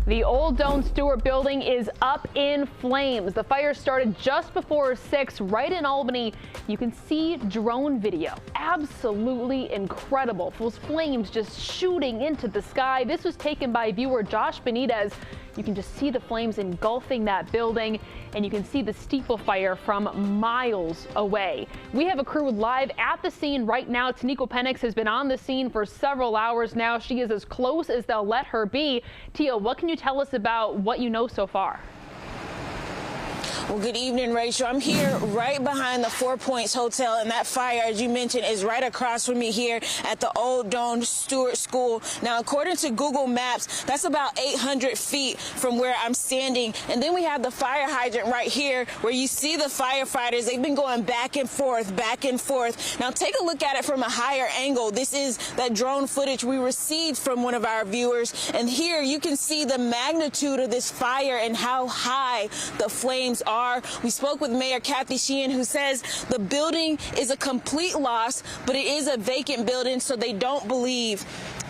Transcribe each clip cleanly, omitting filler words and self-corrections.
The old Doane Stuart building is up in flames. The fire started just before 6 right in Albany. You can see drone video. Absolutely incredible. Those flames just shooting into the sky. This was taken by viewer Josh Benitez. You can just see the flames engulfing that building, and you can see the steeple fire from miles away. We have a crew live at the scene right now. Taniqua Penix has been on the scene for several hours now. She is as close as they'll let her be. Tia, what can you tell us about what you know so far? Well, good evening, Rachel. I'm here right behind the 4 Points Hotel, and that fire, as you mentioned, is right across from me here at the old Doane Stuart School. Now, according to Google Maps, that's about 800 feet from where I'm standing. And then we have the fire hydrant right here where you see the firefighters. They've been going back and forth, back and forth. Now, take a look at it from a higher angle. This is that drone footage we received from one of our viewers. And here you can see the magnitude of this fire and how high the flames are. We spoke with Mayor Kathy Sheehan, who says the building is a complete loss, but it is a vacant building, so they don't believe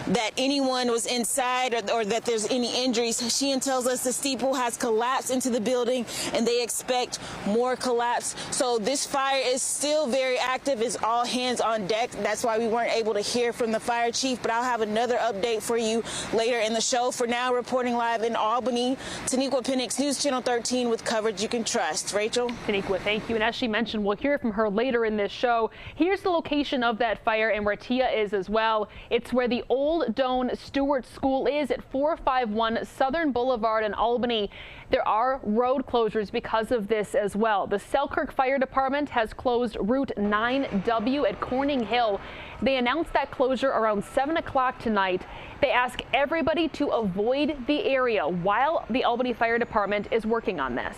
that anyone was inside or that there's any injuries. Sheehan tells us the steeple has collapsed into the building and they expect more collapse. So this fire is still very active. It's all hands on deck. That's why we weren't able to hear from the fire chief, but I'll have another update for you later in the show. For now, reporting live in Albany, Taniqua Penix, News Channel 13 with coverage you can trust. Rachel? Taniqua, thank you. And as she mentioned, we'll hear from her later in this show. Here's the location of that fire and where Tia is as well. It's where the old Doane Stuart School is at 451 Southern Boulevard in Albany. There are road closures because of this as well. The Selkirk Fire Department has closed Route 9W at Corning Hill. They announced that closure around 7 o'clock tonight. They ask everybody to avoid the area while the Albany Fire Department is working on this.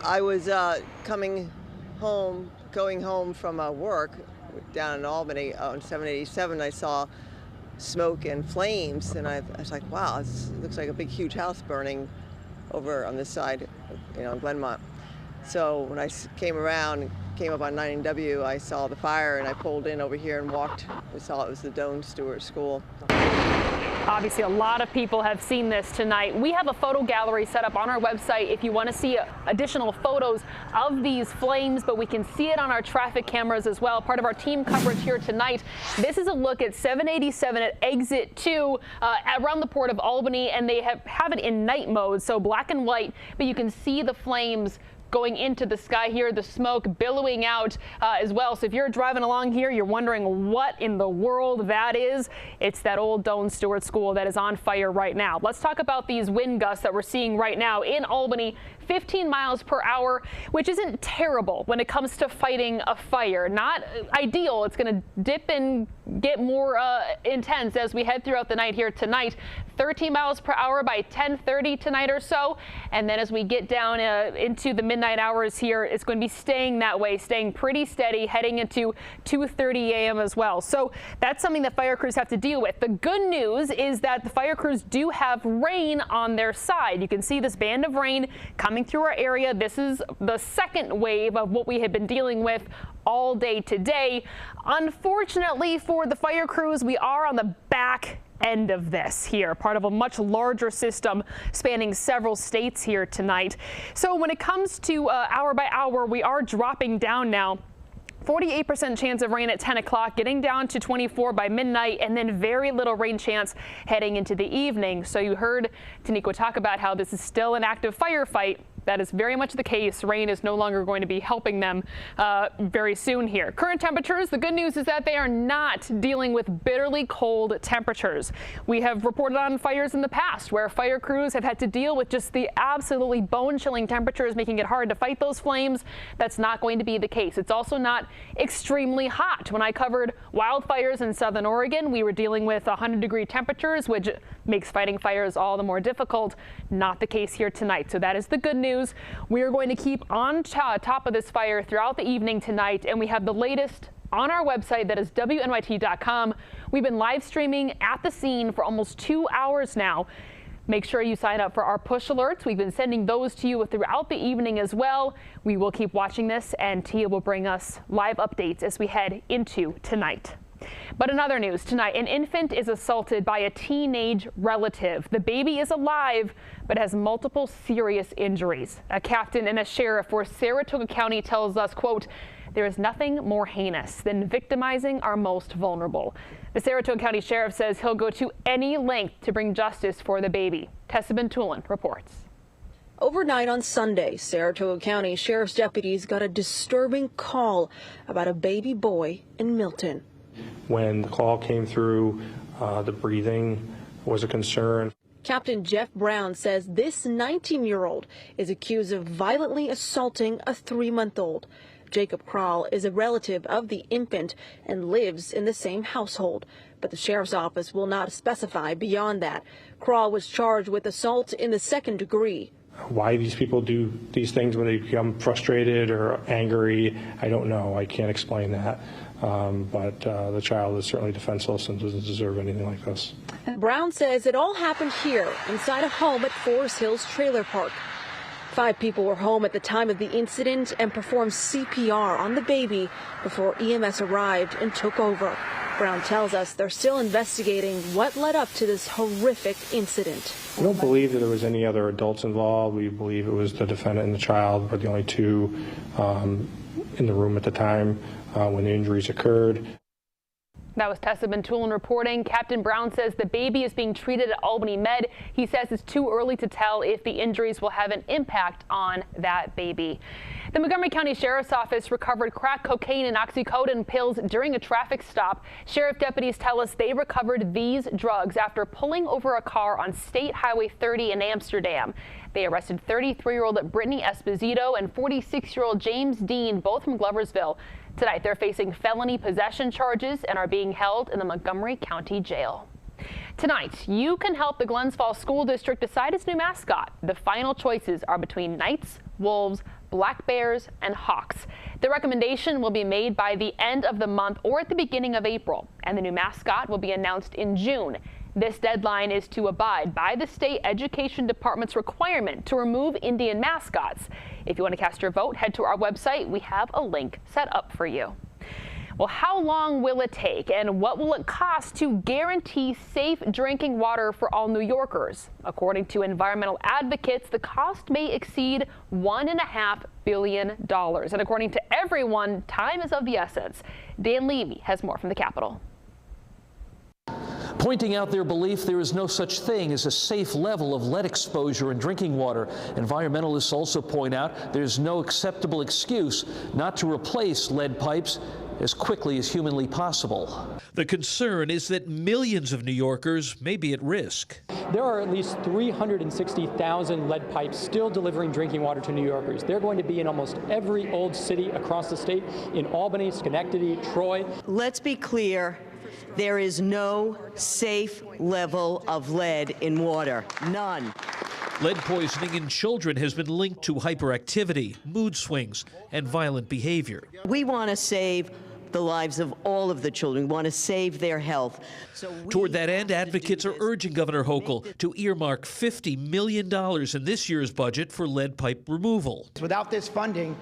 I was going home from work down in Albany on 787. I saw smoke and flames, and I was like, wow, it looks like a big, huge house burning over on this side, in Glenmont. So when I came around, came up on 9W, I saw the fire, and I pulled in over here and walked. We saw it was the Doane Stuart School. Obviously, a lot of people have seen this tonight. We have a photo gallery set up on our website if you want to see additional photos of these flames, but we can see it on our traffic cameras as well. Part of our team coverage here tonight. This is a look at 787 at exit 2 around the Port of Albany, and they have it in night mode, so black and white, but you can see the flames going into the sky here, the smoke billowing out as well. So if you're driving along here, you're wondering what in the world that is. It's that old Doane Stuart School that is on fire right now. Let's talk about these wind gusts that we're seeing right now in Albany. 15 miles per hour, which isn't terrible when it comes to fighting a fire. Not ideal. It's going to dip and get more intense as we head throughout the night here tonight. 13 miles per hour by 10:30 tonight or so. And then as we get down into the midnight hours here, it's going to be staying that way, staying pretty steady, heading into 2:30 a.m. as well. So that's something that fire crews have to deal with. The good news is that the fire crews do have rain on their side. You can see this band of rain coming through our area. This is the second wave of what we have been dealing with all day today. Unfortunately for the fire crews, we are on the back end of this here, part of a much larger system spanning several states here tonight. So when it comes to hour by hour, we are dropping down now. 48% chance of rain at 10 o'clock, getting down to 24 by midnight, and then very little rain chance heading into the evening. So you heard Taniqua talk about how this is still an active firefight. That is very much the case. Rain is no longer going to be helping them very soon here. Current temperatures, the good news is that they are not dealing with bitterly cold temperatures. We have reported on fires in the past where fire crews have had to deal with just the absolutely bone-chilling temperatures, making it hard to fight those flames. That's not going to be the case. It's also not extremely hot. When I covered wildfires in southern Oregon, we were dealing with 100-degree temperatures, which makes fighting fires all the more difficult. Not the case here tonight. So that is the good news. We are going to keep on top of this fire throughout the evening tonight, and we have the latest on our website, that is WNYT.com. We've been live streaming at the scene for almost 2 hours now. Make sure you sign up for our push alerts. We've been sending those to you throughout the evening as well. We will keep watching this, and Tia will bring us live updates as we head into tonight. But in other news tonight, an infant is assaulted by a teenage relative. The baby is alive, but has multiple serious injuries. A captain and a sheriff for Saratoga County tells us, quote, "There is nothing more heinous than victimizing our most vulnerable." The Saratoga County Sheriff says he'll go to any length to bring justice for the baby. Tessa Bentulin reports. Overnight on Sunday, Saratoga County Sheriff's deputies got a disturbing call about a baby boy in Milton. When the call came through, the breathing was a concern. Captain Jeff Brown says this 19-year-old is accused of violently assaulting a 3-month-old. Jacob Krall is a relative of the infant and lives in the same household, but the sheriff's office will not specify beyond that. Krall was charged with assault in the 2nd degree. Why these people do these things when they become frustrated or angry, I don't know. I can't explain that. But the child is certainly defenseless and doesn't deserve anything like this. Brown says it all happened here inside a home at Forest Hills Trailer Park. 5 people were home at the time of the incident and performed CPR on the baby before EMS arrived and took over. Brown tells us they're still investigating what led up to this horrific incident. We don't believe that there was any other adults involved. We believe it was the defendant and the child were the only two in the room at the time when the injuries occurred. That was Tessa Bentulin reporting. Captain Brown says the baby is being treated at Albany Med. He says it's too early to tell if the injuries will have an impact on that baby. The Montgomery County Sheriff's Office recovered crack cocaine and oxycodone pills during a traffic stop. Sheriff deputies tell us they recovered these drugs after pulling over a car on State Highway 30 in Amsterdam. They arrested 33-year-old Brittany Esposito and 46-year-old James Dean, both from Gloversville. Tonight, they're facing felony possession charges and are being held in the Montgomery County Jail. Tonight, you can help the Glens Falls School District decide its new mascot. The final choices are between Knights, Wolves, Black Bears, and Hawks. The recommendation will be made by the end of the month or at the beginning of April, and the new mascot will be announced in June. This deadline is to abide by the state education department's requirement to remove Indian mascots. If you want to cast your vote, head to our website. We have a link set up for you. Well, how long will it take and what will it cost to guarantee safe drinking water for all New Yorkers? According to environmental advocates, the cost may exceed $1.5 billion. And according to everyone, time is of the essence. Dan Levy has more from the Capitol. Pointing out their belief there is no such thing as a safe level of lead exposure in drinking water. Environmentalists also point out there's no acceptable excuse not to replace lead pipes as quickly as humanly possible. The concern is that millions of New Yorkers may be at risk. There are at least 360,000 lead pipes still delivering drinking water to New Yorkers. They're going to be in almost every old city across the state, in Albany, Schenectady, Troy. Let's be clear. There is no safe level of lead in water. None. Lead poisoning in children has been linked to hyperactivity, mood swings, and violent behavior. We want to save the lives of all of the children. We want to save their health. Toward that end, advocates are urging Governor Hochul to earmark $50 million in this year's budget for lead pipe removal. Without this funding,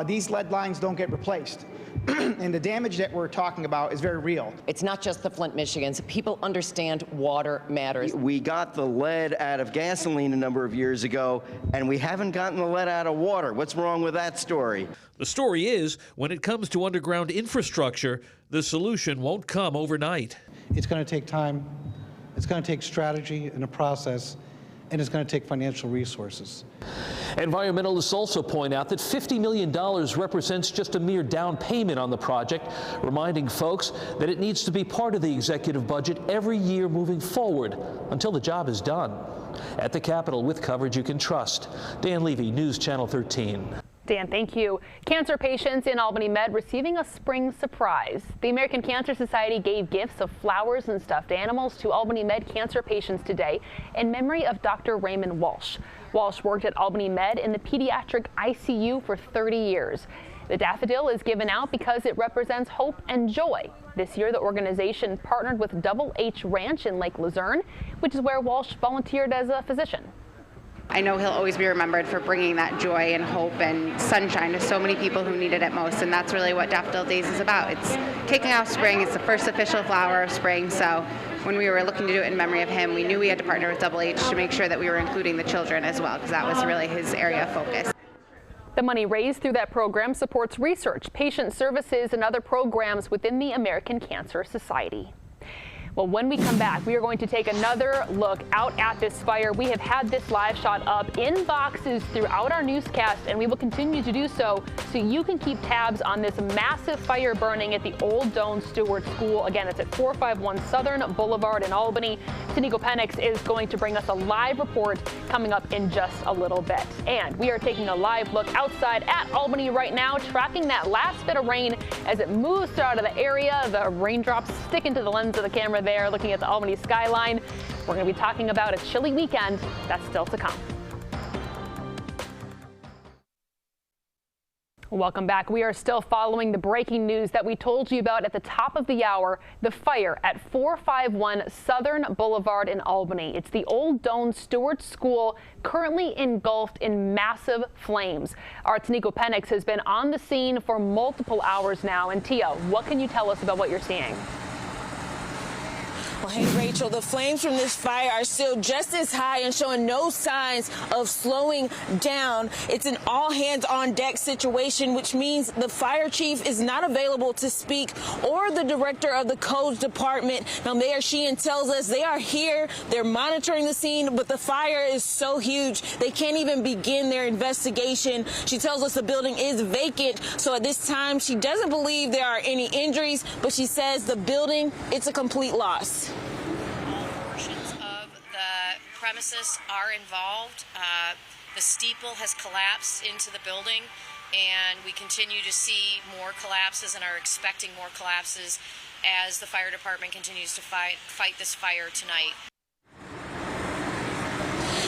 these lead lines don't get replaced. And the damage that we're talking about is very real. It's not just the Flint, Michigans. People understand water matters. We got the lead out of gasoline a number of years ago, and we haven't gotten the lead out of water. What's wrong with that story? The story is, when it comes to underground infrastructure, the solution won't come overnight. It's going to take time, it's going to take strategy and a process, and it's going to take financial resources. Environmentalists also point out that $50 million represents just a mere down payment on the project, reminding folks that it needs to be part of the executive budget every year moving forward until the job is done. At the Capitol, with coverage you can trust, Dan Levy, News Channel 13. Dan, thank you. Cancer patients in Albany Med receiving a spring surprise. The American Cancer Society gave gifts of flowers and stuffed animals to Albany Med cancer patients today in memory of Dr. Raymond Walsh. Walsh worked at Albany Med in the pediatric ICU for 30 years. The daffodil is given out because it represents hope and joy. This year, the organization partnered with Double H Ranch in Lake Luzerne, which is where Walsh volunteered as a physician. I know he'll always be remembered for bringing that joy and hope and sunshine to so many people who needed it most, and that's really what Daffodil Days is about. It's kicking off spring. It's the first official flower of spring, so when we were looking to do it in memory of him, we knew we had to partner with Double H to make sure that we were including the children as well, because that was really his area of focus. The money raised through that program supports research, patient services, and other programs within the American Cancer Society. Well, when we come back, we are going to take another look out at this fire. We have had this live shot up in boxes throughout our newscast, and we will continue to do so you can keep tabs on this massive fire burning at the old Doane Stuart School. Again, it's at 451 Southern Boulevard in Albany. Taniko Penix is going to bring us a live report coming up in just a little bit. And we are taking a live look outside at Albany right now, tracking that last bit of rain as it moves out of the area. The raindrops stick into the lens of the camera there, looking at the Albany skyline. We're going to be talking about a chilly weekend that's still to come. Welcome back. We are still following the breaking news that we told you about at the top of the hour, the fire at 451 Southern Boulevard in Albany. It's the old Doane Stuart School, currently engulfed in massive flames. Our Taniko Penix has been on the scene for multiple hours now. And Tia, what can you tell us about what you're seeing? Well, hey, Rachel, the flames from this fire are still just as high and showing no signs of slowing down. It's an all-hands-on-deck situation, which means the fire chief is not available to speak, or the director of the codes department. Now, Mayor Sheehan tells us they are here, they're monitoring the scene, but the fire is so huge they can't even begin their investigation. She tells us the building is vacant, so at this time she doesn't believe there are any injuries, but she says the building, it's a complete loss. Portions of the premises are involved. The steeple has collapsed into the building, and we continue to see more collapses and are expecting more collapses as the fire department continues to fight this fire tonight.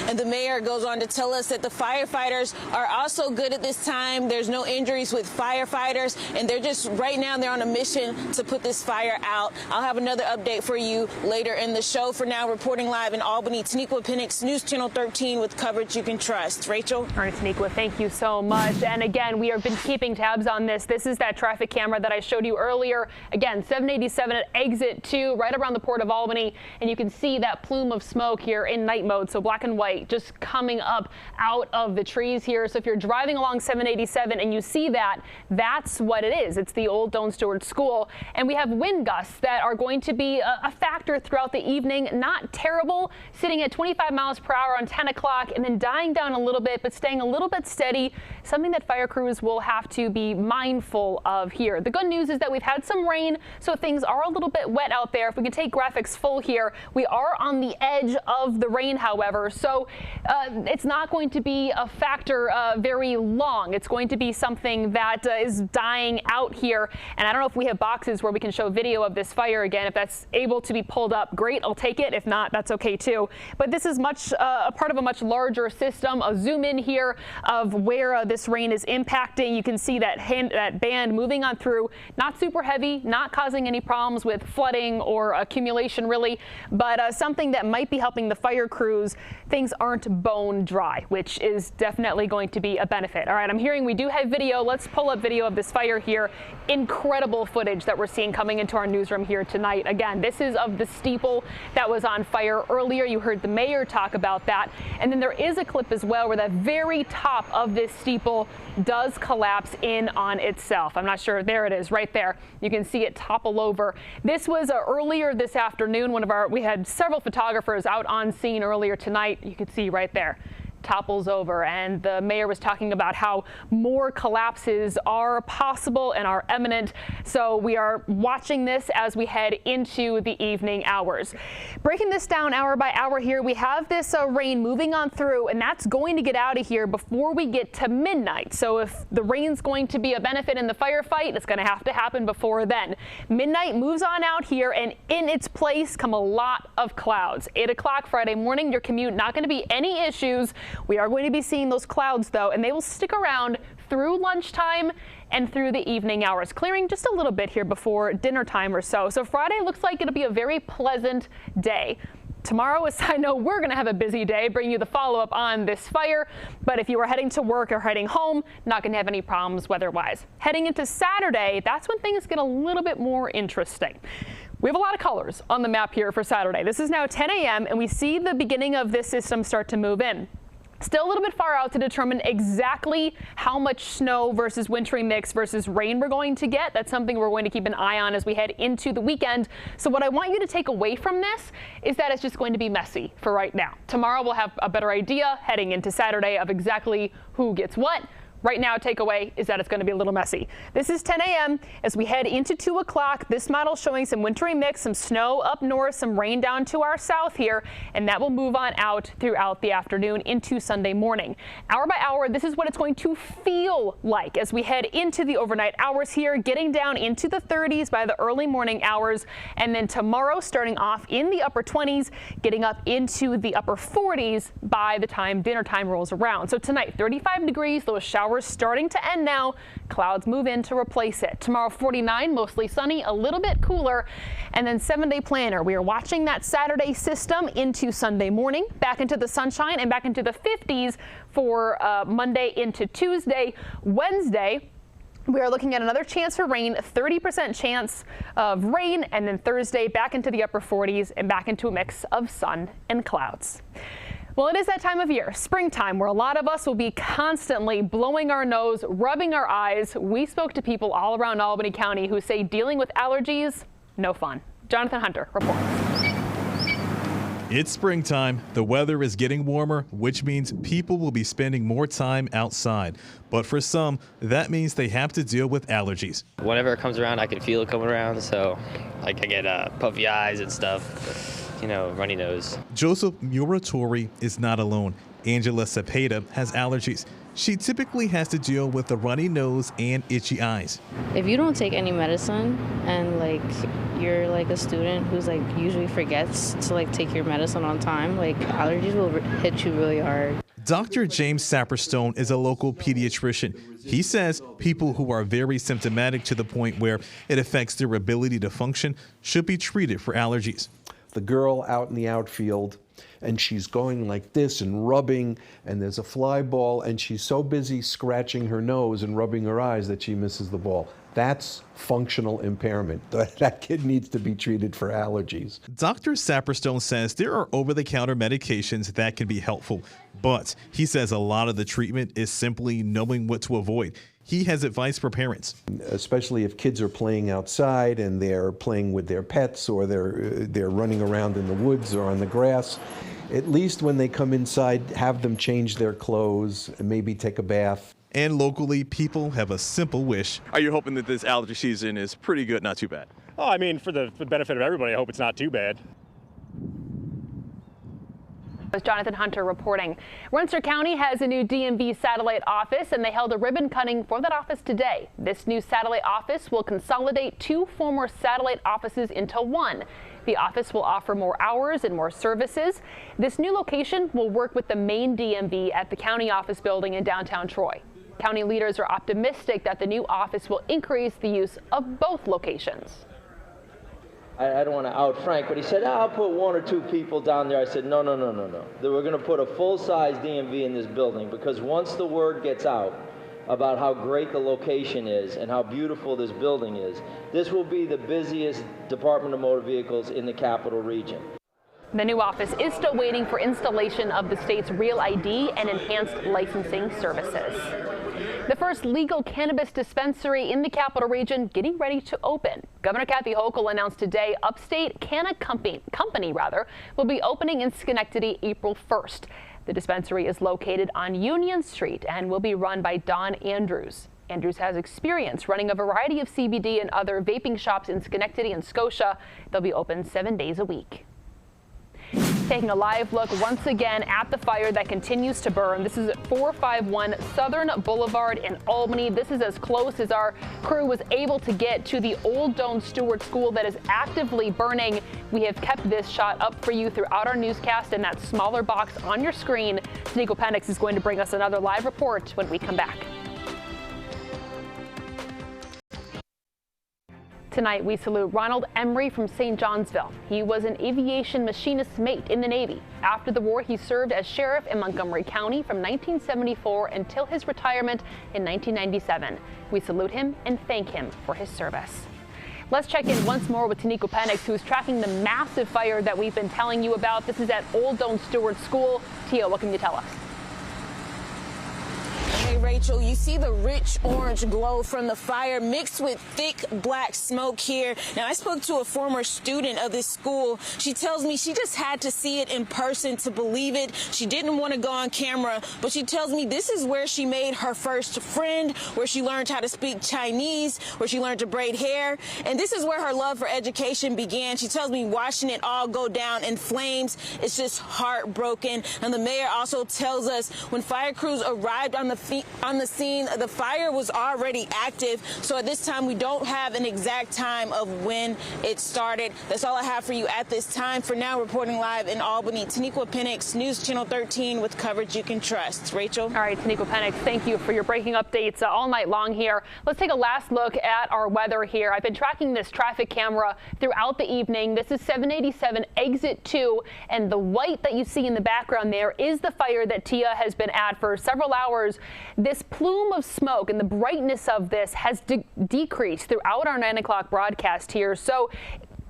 And the mayor goes on to tell us that the firefighters are also good at this time. There's no injuries with firefighters, and they're just right now they're on a mission to put this fire out. I'll have another update for you later in the show. For now, reporting live in Albany, Taniko Penix, News Channel 13 with coverage you can trust. Rachel? All right, Taniko, thank you so much. And again, we have been keeping tabs on this. This is that traffic camera that I showed you earlier. Again, 787 at exit 2, right around the Port of Albany. And you can see that plume of smoke here in night mode, so black and white, just coming up out of the trees here. So if you're driving along 787 and you see that, that's what it is. It's the old Doane Stuart School. And we have wind gusts that are going to be a factor throughout the evening. Not terrible, sitting at 25 miles per hour on 10 o'clock and then dying down a little bit, but staying a little bit steady, something that fire crews will have to be mindful of here. The good news is that we've had some rain, so things are a little bit wet out there. If we can take graphics full here, we are on the edge of the rain, however, so it's not going to be a factor very long. It's going to be something that is dying out here. And I don't know if we have boxes where we can show video of this fire again. If that's able to be pulled up, great, I'll take it. If not, that's okay too. But this is a part of a much larger system. A zoom in here of where this rain is impacting. You can see that band moving on through. Not super heavy, not causing any problems with flooding or accumulation really, but something that might be helping the fire crews. Things aren't bone dry, which is definitely going to be a benefit. All right, I'm hearing we do have video. Let's pull up video of this fire here. Incredible footage that we're seeing coming into our newsroom here tonight. Again, this is of the steeple that was on fire earlier. You heard the mayor talk about that. And then there is a clip as well where the very top of this steeple does collapse in on itself. I'm not sure. There it is right there. You can see it topple over. This was earlier this afternoon. We had several photographers out on scene earlier tonight. You can see right there. Topples over, and the mayor was talking about how more collapses are possible and are imminent. So we are watching this as we head into the evening hours. Breaking this down hour by hour here, we have this rain moving on through, and that's going to get out of here before we get to midnight. So if the rain's going to be a benefit in the firefight, it's going to have to happen before then. Midnight moves on out here, and in its place come a lot of clouds. 8 o'clock Friday morning, your commute not going to be any issues. We are going to be seeing those clouds, though, and they will stick around through lunchtime and through the evening hours, clearing just a little bit here before dinner time or so. So Friday looks like it'll be a very pleasant day. Tomorrow, I know we're going to have a busy day, bringing you the follow-up on this fire. But if you are heading to work or heading home, not going to have any problems weather-wise. Heading into Saturday, that's when things get a little bit more interesting. We have a lot of colors on the map here for Saturday. This is now 10 a.m. and we see the beginning of this system start to move in. Still a little bit far out to determine exactly how much snow versus wintry mix versus rain we're going to get. That's something we're going to keep an eye on as we head into the weekend. So what I want you to take away from this is that it's just going to be messy for right now. Tomorrow we'll have a better idea heading into Saturday of exactly who gets what. Right now, takeaway is that it's going to be a little messy. This is 10 a.m. as we head into 2 o'clock. This model showing some wintry mix, some snow up north, some rain down to our south here, and that will move on out throughout the afternoon into Sunday morning. Hour by hour, this is what it's going to feel like as we head into the overnight hours here, getting down into the 30s by the early morning hours, and then tomorrow starting off in the upper 20s, getting up into the upper 40s by the time dinner time rolls around. So tonight, 35 degrees, those showers starting to end now. Clouds move in to replace it. Tomorrow 49, mostly sunny, a little bit cooler. And then 7-day planner. We are watching that Saturday system into Sunday morning, back into the sunshine and back into the 50s for Monday into Tuesday. Wednesday, we are looking at another chance for rain, 30% chance of rain, and then Thursday back into the upper 40s and back into a mix of sun and clouds. Well, it is that time of year, springtime, where a lot of us will be constantly blowing our nose, rubbing our eyes. We spoke to people all around Albany County who say dealing with allergies, no fun. Jonathan Hunter reports. It's springtime. The weather is getting warmer, which means people will be spending more time outside. But for some, that means they have to deal with allergies. Whenever it comes around, I can feel it coming around, so I get puffy eyes and stuff. You know, runny nose. Joseph Muratori is not alone. Angela Cepeda has allergies. She typically has to deal with a runny nose and itchy eyes. If you don't take any medicine and you're a student who's usually forgets to take your medicine on time, allergies will hit you really hard. Dr. James Sapperstone is a local pediatrician. He says people who are very symptomatic to the point where it affects their ability to function should be treated for allergies. The girl out in the outfield, and she's going like this and rubbing, and there's a fly ball, and she's so busy scratching her nose and rubbing her eyes that she misses the ball. That's functional impairment. That kid needs to be treated for allergies. Dr. Sapperstone says there are over-the-counter medications that can be helpful, but he says a lot of the treatment is simply knowing what to avoid. He has advice for parents. Especially if kids are playing outside and they're playing with their pets or they're running around in the woods or on the grass. At least when they come inside, have them change their clothes and maybe take a bath. And locally, people have a simple wish. Are you hoping that this allergy season is pretty good, not too bad? Oh, I mean, for the benefit of everybody, I hope it's not too bad. Jonathan Hunter reporting. Rensselaer County has a new DMV satellite office, and they held a ribbon cutting for that office today. This new satellite office will consolidate 2 former satellite offices into one. The office will offer more hours and more services. This new location will work with the main DMV at the county office building in downtown Troy. County leaders are optimistic that the new office will increase the use of both locations. I don't want to out Frank, but he said, I'll put 1 or 2 people down there. I said, no. We're going to put a full-size DMV in this building, because once the word gets out about how great the location is and how beautiful this building is, this will be the busiest Department of Motor Vehicles in the capital region. The new office is still waiting for installation of the state's Real ID and enhanced licensing services. The first legal cannabis dispensary in the capital region getting ready to open. Governor Kathy Hochul announced today Upstate Canna Company will be opening in Schenectady April 1st. The dispensary is located on Union Street and will be run by Don Andrews. Andrews has experience running a variety of CBD and other vaping shops in Schenectady and Scotia. They'll be open 7 days a week. Taking a live look once again at the fire that continues to burn. This is at 451 Southern Boulevard in Albany. This is as close as our crew was able to get to the old Doane Stuart School that is actively burning. We have kept this shot up for you throughout our newscast in that smaller box on your screen. Sneeko Penix is going to bring us another live report when we come back. Tonight, we salute Ronald Emery from St. Johnsville. He was an aviation machinist mate in the Navy. After the war, he served as sheriff in Montgomery County from 1974 until his retirement in 1997. We salute him and thank him for his service. Let's check in once more with Taniko Penix, who's tracking the massive fire that we've been telling you about. This is at Old Doane Stuart School. Tia, what can you tell us? Hey, Rachel, you see the rich orange glow from the fire mixed with thick black smoke here. Now, I spoke to a former student of this school. She tells me she just had to see it in person to believe it. She didn't want to go on camera, but she tells me this is where she made her first friend, where she learned how to speak Chinese, where she learned to braid hair, and this is where her love for education began. She tells me watching it all go down in flames, it's just heartbroken. And the mayor also tells us when fire crews arrived on the scene, the fire was already active. So at this time, we don't have an exact time of when it started. That's all I have for you at this time. For now, reporting live in Albany, Taniko Penix, News Channel 13 with coverage you can trust. Rachel? All right, Taniko Penix, thank you for your breaking updates all night long here. Let's take a last look at our weather here. I've been tracking this traffic camera throughout the evening. This is 787 exit 2, and the white that you see in the background there is the fire that Tia has been at for several hours. This plume of smoke and the brightness of this has decreased throughout our 9 o'clock broadcast here. So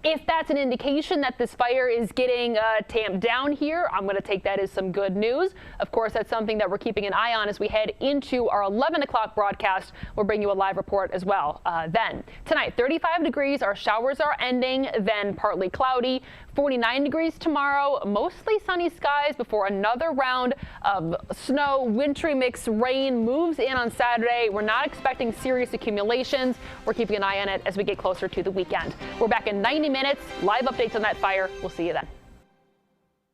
if that's an indication that this fire is getting tamped down here, I'm going to take that as some good news. Of course, that's something that we're keeping an eye on as we head into our 11 o'clock broadcast. We'll bring you a live report as well. Then tonight, 35 degrees. Our showers are ending, then partly cloudy. 49 degrees tomorrow, mostly sunny skies before another round of snow, wintry mix rain moves in on Saturday. We're not expecting serious accumulations. We're keeping an eye on it as we get closer to the weekend. We're back in 90 minutes. Live updates on that fire. We'll see you then.